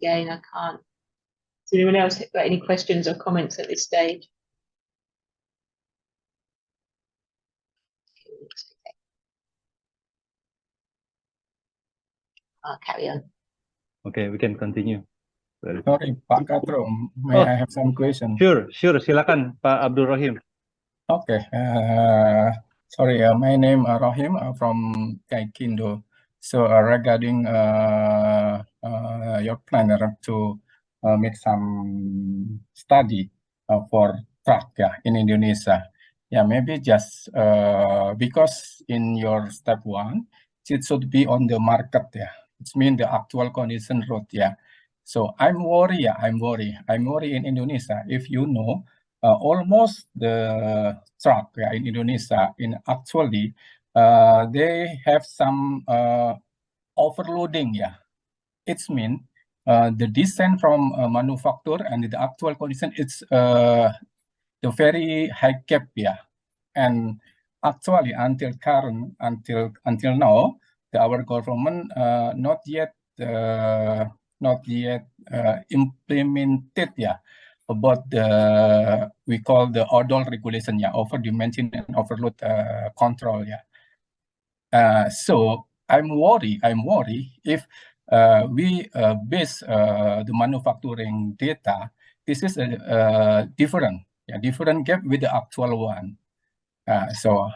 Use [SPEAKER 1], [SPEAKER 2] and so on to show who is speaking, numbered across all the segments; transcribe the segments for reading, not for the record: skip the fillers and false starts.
[SPEAKER 1] again, I can't. Does anyone else got any questions or comments at this stage? I'll carry on.
[SPEAKER 2] Okay, we can continue.
[SPEAKER 3] Sorry, Pak Katro, may I have some question?
[SPEAKER 2] Sure, silakan Pak Abdul Rahim.
[SPEAKER 3] Okay, sorry, my name Rahim from Gaikindo. So regarding your plan to make some study for truck in Indonesia. Yeah, maybe just because in your step 1, it should be on the market. Yeah, it means the actual condition road. Yeah, so I'm worried. Yeah, I'm worried in Indonesia. If you know. Almost the truck in Indonesia actually they have some overloading. Yeah, it's mean the design from manufacturer and the actual condition it's the very high gap. Yeah, and actually until now our government not yet implemented. Yeah, about the we call the ODOL regulation, yeah, over dimension and overload control, yeah. So I'm worried if we base the manufacturing data, this is a different gap with the actual one. So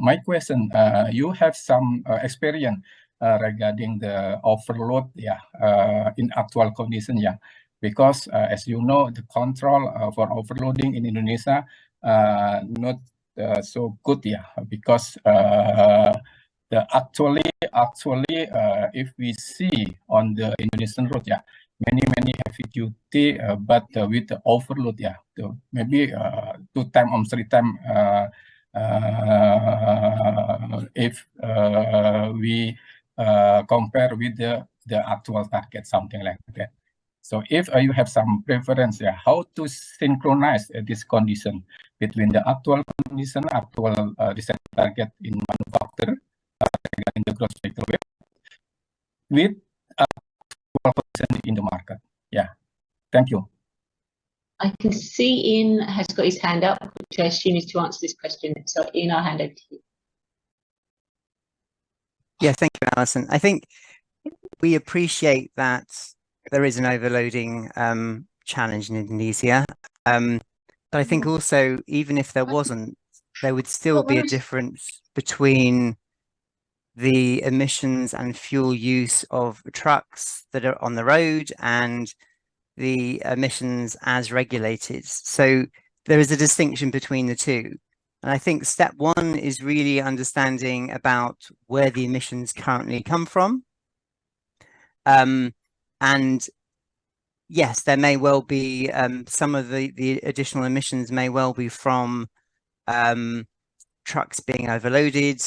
[SPEAKER 3] my question, you have some experience regarding the overload, yeah, in actual condition, yeah. Because as you know, the control for overloading in Indonesia not so good, yeah. Because the actually if we see on the Indonesian road, yeah, many heavy duty, but with the overload, yeah, so maybe 2 times or 3 times. If we compare with the actual target, something like that. So if you have some preference, yeah, how to synchronize this condition between the actual condition, actual design target in manufacture, in the gross vehicle weight, with actual condition in the market. Yeah, thank you.
[SPEAKER 1] I can see Ian has got his hand up, which I assume is to answer this question. So Ian, I'll hand over to you.
[SPEAKER 4] Yeah, thank you, Alison. I think we appreciate that there is an overloading challenge in Indonesia. But I think also, even if there wasn't, there would still be a difference between the emissions and fuel use of trucks that are on the road and the emissions as regulated. So there is a distinction between the two. And I think step 1 is really understanding about where the emissions currently come from. And yes, there may well be some of the additional emissions may well be from trucks being overloaded.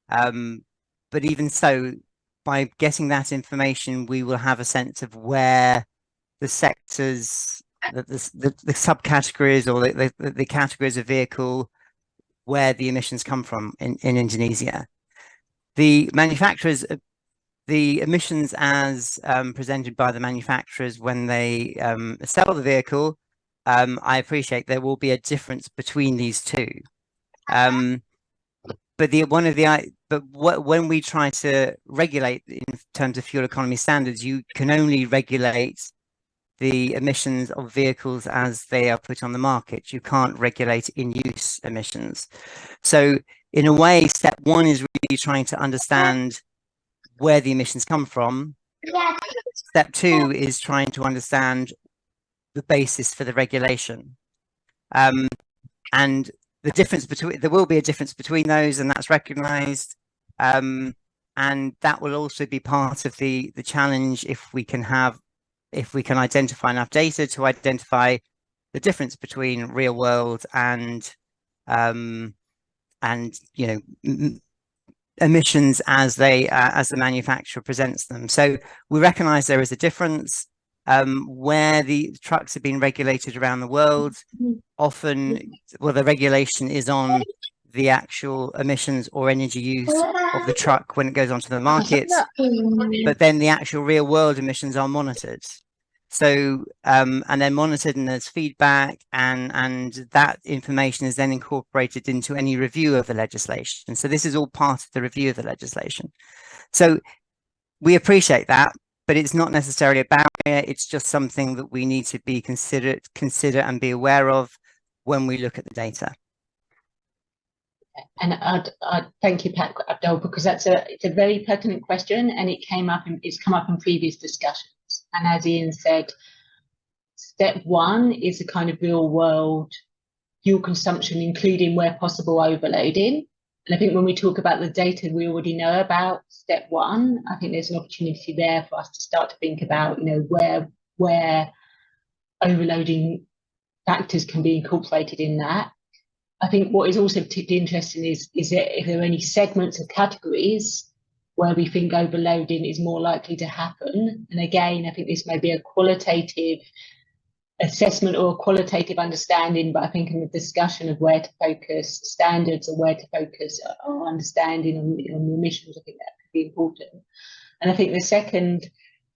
[SPEAKER 4] But even so, by getting that information, we will have a sense of where the sectors, the subcategories or the categories of vehicle, where the emissions come from in Indonesia. The manufacturers, the emissions as presented by the manufacturers when they sell the vehicle, I appreciate there will be a difference between these two. But when we try to regulate in terms of fuel economy standards, you can only regulate the emissions of vehicles as they are put on the market. You can't regulate in-use emissions. So in a way, step 1 is really trying to understand where the emissions come from. Step 2 is trying to understand the basis for the regulation. And the difference between, there will be a difference between those, and that's recognized. And that will also be part of the challenge if we can identify enough data to identify the difference between real world and emissions as the manufacturer presents them. So we recognize there is a difference. Where the trucks have been regulated around the world, often, well, the regulation is on the actual emissions or energy use of the truck when it goes onto the market, but then the actual real world emissions are monitored. So and they're monitored and there's feedback, and that information is then incorporated into any review of the legislation. So this is all part of the review of the legislation. So we appreciate that, but it's not necessarily a barrier. It's just something that we need to be consider and be aware of when we look at the data.
[SPEAKER 1] And I'd thank you, Pat Abdul, because it's a very pertinent question, and it's come up in previous discussions. And as Ian said, step one is a kind of real world fuel consumption, including where possible overloading. And I think when we talk about the data we already know about step one, I think there's an opportunity there for us to start to think about, where overloading factors can be incorporated in that. I think what is also particularly interesting is that if there are any segments of categories where we think overloading is more likely to happen. And again, I think this may be a qualitative assessment or a qualitative understanding, but I think in the discussion of where to focus standards or where to focus our understanding on the emissions, I think that could be important. And I think the second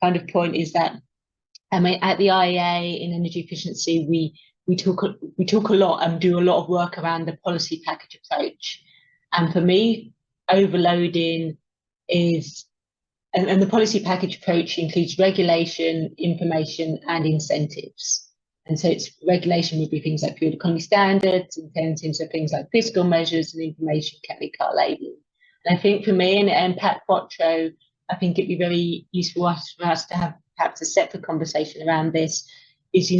[SPEAKER 1] kind of point is that, I mean, at the IEA in energy efficiency, we talk a lot and do a lot of work around the policy package approach. And for me, overloading is, and the policy package approach includes regulation, information, and incentives. And so it's regulation would be things like fuel economy standards, incentives are things like fiscal measures, and information can be car labelling. And I think for me and Pat Quattro, I think it'd be very useful for us to have perhaps a separate conversation around this, is,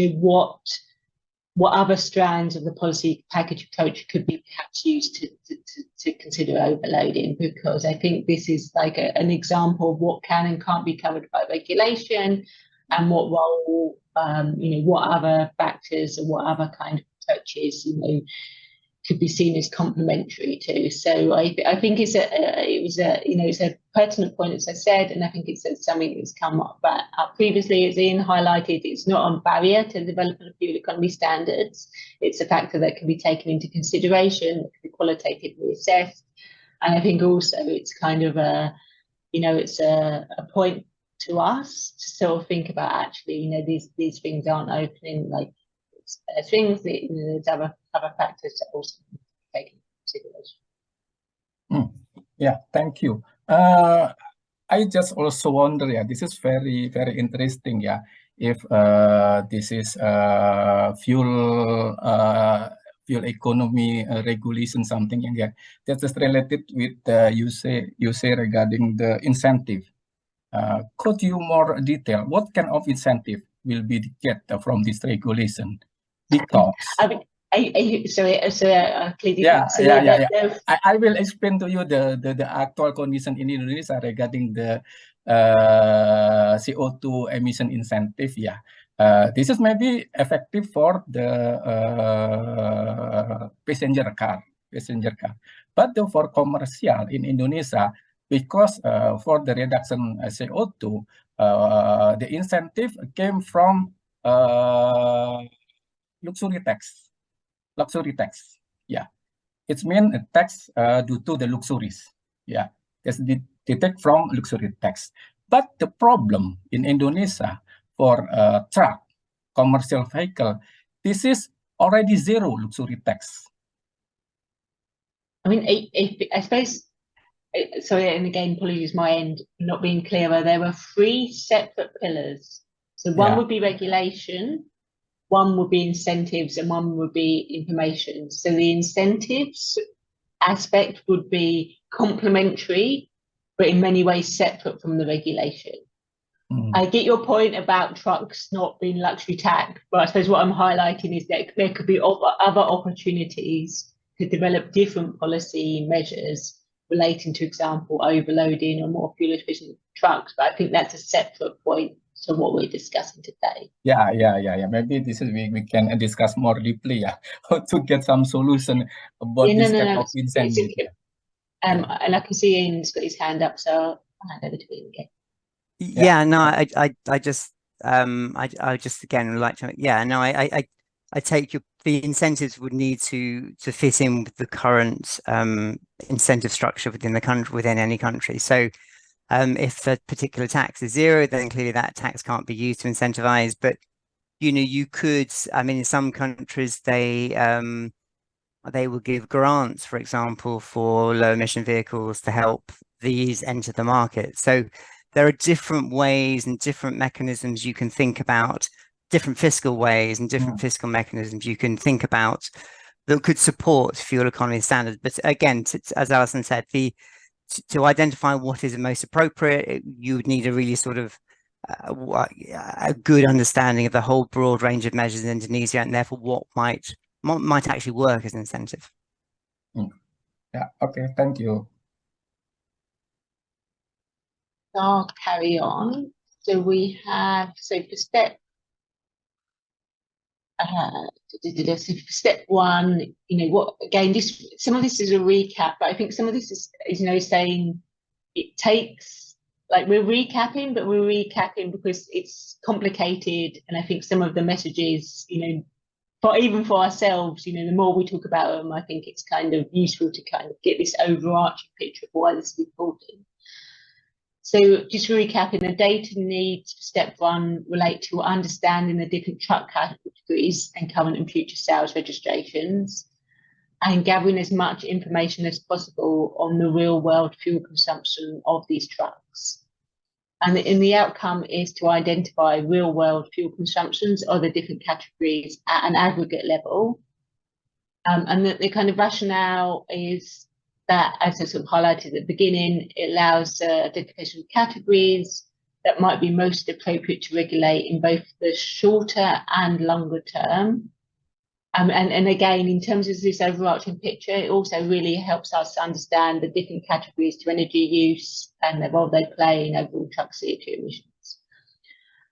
[SPEAKER 1] what other strands of the policy package approach could be perhaps used to consider overloading, because I think this is like an example of what can and can't be covered by regulation, and what role, what other factors and what other kind of approaches, could be seen as complementary to. So I think it's a pertinent point, as I said, and I think it's something that's come up previously, as Ian highlighted. It's not a barrier to the development of fuel economy standards. It's a factor that can be taken into consideration, that can be qualitatively assessed, and I think also it's kind of it's a point to us to sort of think about, actually, these things aren't opening like things. There's other factors that also take into consideration.
[SPEAKER 3] Yeah, thank you. I just also wonder, this is very, very interesting, if this is fuel economy regulation, something that is related with you say regarding the incentive. Could you more detail what kind of incentive will be get from this regulation? Because
[SPEAKER 1] I
[SPEAKER 3] will explain to you the actual condition in Indonesia regarding the CO2 emission incentive. This is maybe effective for the passenger car, but for commercial in Indonesia, because for the reduction CO2, the incentive came from luxury tax. It's mean a tax due to the luxuries. It's detect from luxury tax. But the problem in Indonesia for truck, commercial vehicle, this is already zero luxury tax.
[SPEAKER 1] I mean, I suppose, sorry, and again, apologies my end not being clearer. There were three separate pillars. So one would be regulation, one would be incentives, and one would be information. So the incentives aspect would be complementary, but in many ways separate from the regulation. I get your point about trucks not being luxury tax, but I suppose what I'm highlighting is that there could be other opportunities to develop different policy measures relating to, example, overloading or more fuel efficient trucks. But I think that's a separate point to what we're discussing today.
[SPEAKER 3] Yeah. Maybe this is we can discuss more deeply, how to get some solution about this kind of incentive.
[SPEAKER 1] And I can see Ian's got his hand up, so I'll hand over to Ian again.
[SPEAKER 4] I just again would like to I take the incentives would need to fit in with the current incentive structure within the country, within any country. So If a particular tax is zero, then clearly that tax can't be used to incentivize. But you could, I mean, in some countries they will give grants, for example, for low emission vehicles to help these enter the market. So there are different ways and different mechanisms you can think about, different fiscal ways and different fiscal mechanisms you can think about that could support fuel economy standards. But again, as Alison said, to identify what is the most appropriate, you would need a really sort of a good understanding of the whole broad range of measures in Indonesia, and therefore what might actually work as an incentive.
[SPEAKER 3] Yeah, okay, thank you.
[SPEAKER 1] I'll carry on. So we have, so for step step one, what, again, some of this is a recap, but I think some of this is saying it takes, like, we're recapping, but we're recapping because it's complicated, and I think some of the messages, even for ourselves, the more we talk about them, I think it's kind of useful to kind of get this overarching picture of why this is important. So just recapping, the data needs for step one relate to understanding the different truck categories and current and future sales registrations, and gathering as much information as possible on the real world fuel consumption of these trucks. And the outcome is to identify real world fuel consumptions of the different categories at an aggregate level. And the kind of rationale is that, as I sort of highlighted at the beginning, it allows identification of categories that might be most appropriate to regulate in both the shorter and longer term. And again, in terms of this overarching picture, it also really helps us understand the different categories to energy use and the role they play in overall truck CO2 emissions.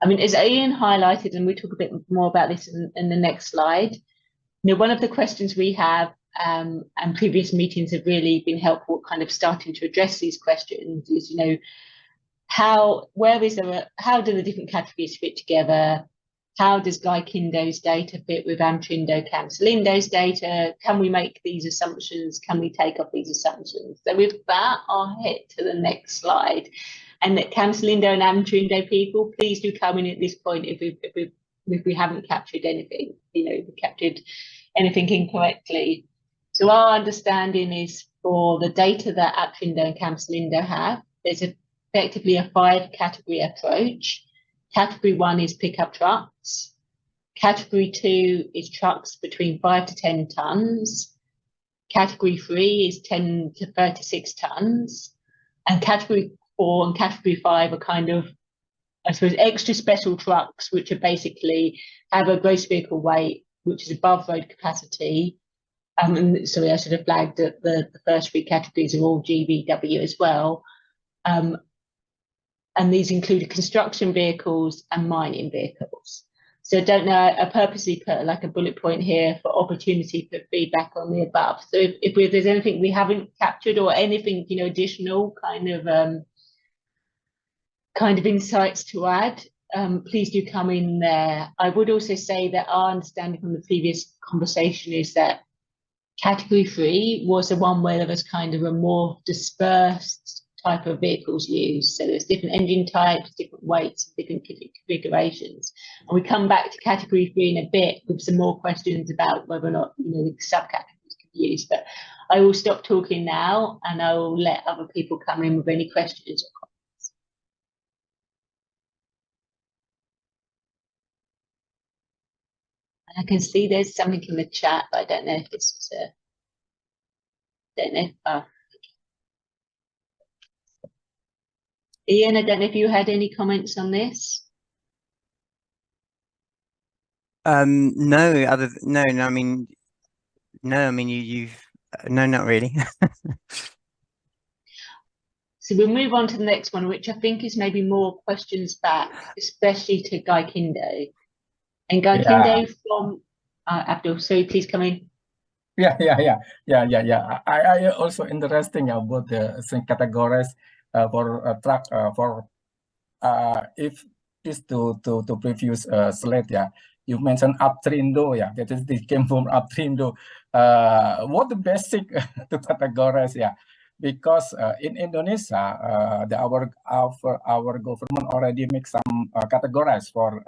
[SPEAKER 1] I mean, as Ian highlighted, and we talk a bit more about this in the next slide, one of the questions we have, and previous meetings have really been helpful kind of starting to address these questions, is, how do the different categories fit together? How does Gaikindo's data fit with Amtrindo Camsolindo's data? Can we make these assumptions? Can we take off these assumptions? So with that, I'll head to the next slide. And that Camsolindo and Amtrindo people, please do come in at this point if we haven't captured anything, if we captured anything incorrectly. So our understanding is, for the data that Amtrindo and Camsolindo have, there's effectively a 5-category approach. Category 1 is pickup trucks. Category 2 is trucks between 5 to 10 tons. Category 3 is 10 to 36 tons. And Category 4 and Category 5 are kind of, I suppose, extra special trucks, which are basically have a gross vehicle weight which is above road capacity. And sorry, I should have flagged that the first 3 categories are all GVW as well. And these include construction vehicles and mining vehicles. So I don't know, I purposely put like a bullet point here for opportunity for feedback on the above. So if there's anything we haven't captured or anything, additional kind of insights to add, please do come in there. I would also say that our understanding from the previous conversation is that category 3 was the one where there was kind of a more dispersed type of vehicles used. So there's different engine types, different weights, different configurations. And we come back to category 3 in a bit with some more questions about whether or not, the subcategories can be used. But I will stop talking now and I will let other people come in with any questions or comments. And I can see there's something in the chat, but I don't know if this was Ian, I don't know if you had any comments on this.
[SPEAKER 4] No, I mean, you've no, not really.
[SPEAKER 1] So we'll move on to the next one, which I think is maybe more questions back, especially to Gaikindo. And Gaikindo from Abdul, so please come in.
[SPEAKER 3] Yeah. I also interesting about the categories for truck for if this to previous slide, you mentioned Amtrindo, that is, this came from Amtrindo. What the basic to categories, because in Indonesia, our government already make some categories for